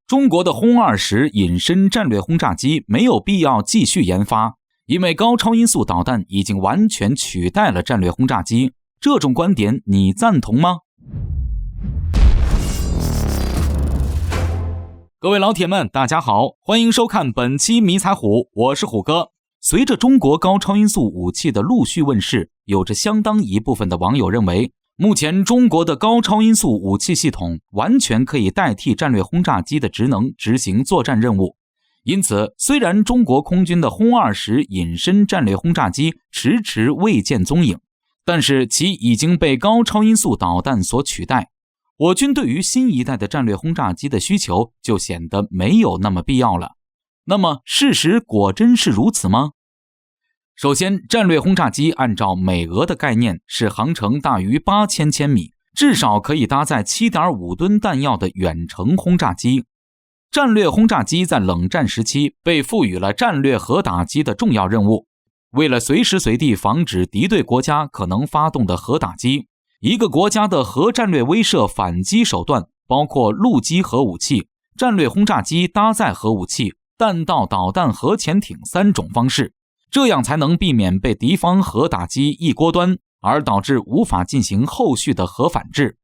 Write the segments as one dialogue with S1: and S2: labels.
S1: 中国的轰20隐身战略轰炸机没有必要继续研发，因为高超音速导弹已经完全取代了战略轰炸机。这种观点你赞同吗？各位老铁们，大家好，欢迎收看本期迷彩虎，我是虎哥。随着中国高超音速武器的陆续问世，有着相当一部分的网友认为，目前中国的高超音速武器系统完全可以代替战略轰炸机的职能执行作战任务。因此，虽然中国空军的轰20隐身战略轰炸机迟迟未见踪影，但是其已经被高超音速导弹所取代。我军对于新一代的战略轰炸机的需求就显得没有那么必要了。那么事实果真是如此吗？首先，战略轰炸机按照美俄的概念是航程大于8000千米，至少可以搭载 7.5 吨弹药的远程轰炸机。战略轰炸机在冷战时期被赋予了战略核打击的重要任务。为了随时随地防止敌对国家可能发动的核打击，一个国家的核战略威慑反击手段包括陆基核武器、战略轰炸机搭载核武器、弹道导弹核潜艇3种方式，这样才能避免被敌方核打击一锅端，而导致无法进行后续的核反制。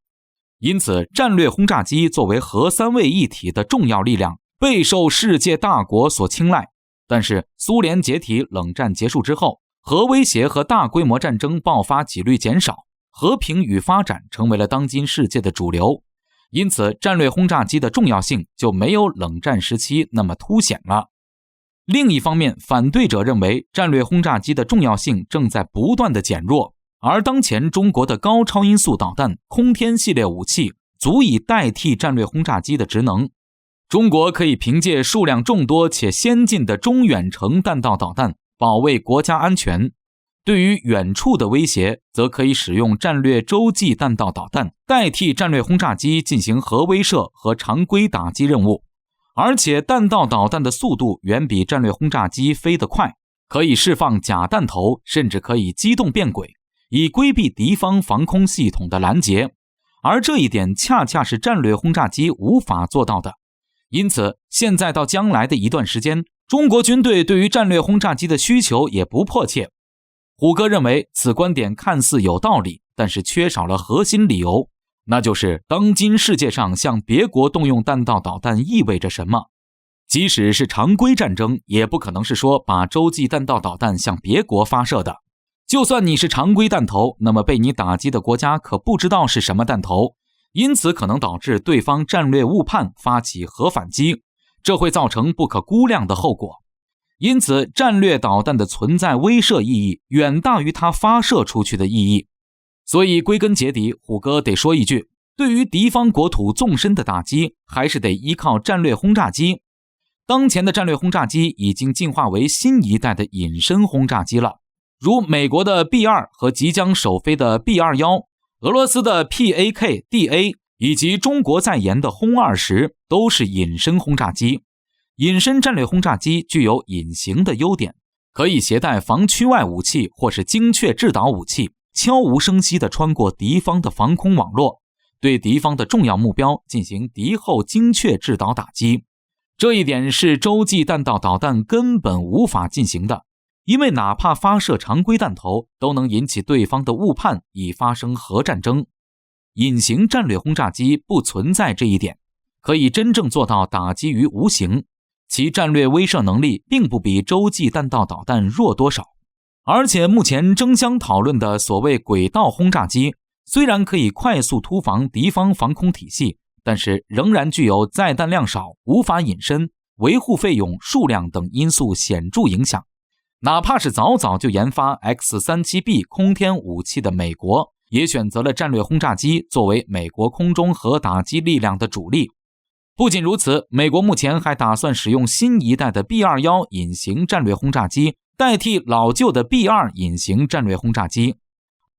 S1: 因此，战略轰炸机作为核三位一体的重要力量，备受世界大国所青睐。但是，苏联解体、冷战结束之后，核威胁和大规模战争爆发几率减少，和平与发展成为了当今世界的主流。因此，战略轰炸机的重要性就没有冷战时期那么凸显了。另一方面，反对者认为战略轰炸机的重要性正在不断的减弱，而当前中国的高超音速导弹、空天系列武器足以代替战略轰炸机的职能。中国可以凭借数量众多且先进的中远程弹道导弹保卫国家安全，对于远处的威胁，则可以使用战略洲际弹道导弹代替战略轰炸机进行核威慑和常规打击任务。而且弹道导弹的速度远比战略轰炸机飞得快，可以释放假弹头，甚至可以机动变轨，以规避敌方防空系统的拦截。而这一点恰恰是战略轰炸机无法做到的。因此，现在到将来的一段时间，中国军队对于战略轰炸机的需求也不迫切。虎哥认为此观点看似有道理，但是缺少了核心理由，那就是当今世界上向别国动用弹道导弹意味着什么。即使是常规战争，也不可能是说把洲际弹道导弹向别国发射的。就算你是常规弹头，那么被你打击的国家可不知道是什么弹头，因此可能导致对方战略误判，发起核反击，这会造成不可估量的后果。因此，战略导弹的存在威慑意义远大于它发射出去的意义。所以归根结底，虎哥得说一句，对于敌方国土纵深的打击，还是得依靠战略轰炸机。当前的战略轰炸机已经进化为新一代的隐身轰炸机了，如美国的 B2 和即将首飞的 B21， 俄罗斯的 PAK-DA 以及中国在研的轰20都是隐身轰炸机。隐身战略轰炸机具有隐形的优点，可以携带防区外武器或是精确制导武器，悄无声息地穿过敌方的防空网络，对敌方的重要目标进行敌后精确制导打击。这一点是洲际弹道导弹根本无法进行的，因为哪怕发射常规弹头，都能引起对方的误判，以发生核战争。隐形战略轰炸机不存在这一点，可以真正做到打击于无形，其战略威慑能力并不比洲际弹道导弹弱多少。而且目前争相讨论的所谓轨道轰炸机，虽然可以快速突防敌方防空体系，但是仍然具有载弹量少、无法隐身、维护费用、数量等因素显著影响。哪怕是早就研发 X-37B 空天武器的美国，也选择了战略轰炸机作为美国空中核打击力量的主力。不仅如此，美国目前还打算使用新一代的 B21 隐形战略轰炸机代替老旧的 B2 隐形战略轰炸机。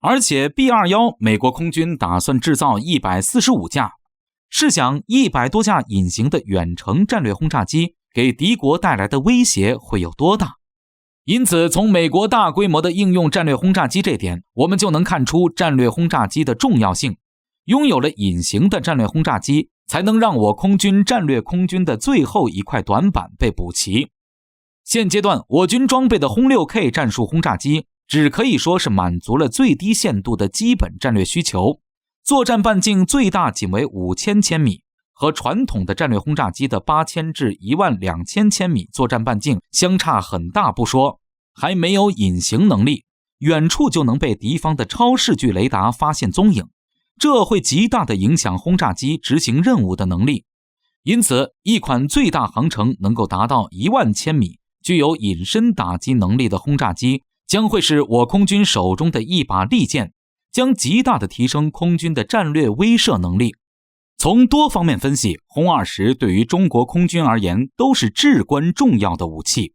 S1: 而且 B21 美国空军打算制造145架。试想100多架隐形的远程战略轰炸机给敌国带来的威胁会有多大？因此，从美国大规模的应用战略轰炸机这点，我们就能看出战略轰炸机的重要性。拥有了隐形的战略轰炸机，才能让我空军战略空军的最后一块短板被补齐。现阶段我军装备的轰 6K 战术轰炸机只可以说是满足了最低限度的基本战略需求，作战半径最大仅为5000千米，和传统的战略轰炸机的8000至12000千米作战半径相差很大不说，还没有隐形能力，远处就能被敌方的超视距雷达发现踪影，这会极大地影响轰炸机执行任务的能力。因此，一款最大航程能够达到10000千米，具有隐身打击能力的轰炸机，将会是我空军手中的一把利剑，将极大地提升空军的战略威慑能力。从多方面分析，轰20对于中国空军而言都是至关重要的武器。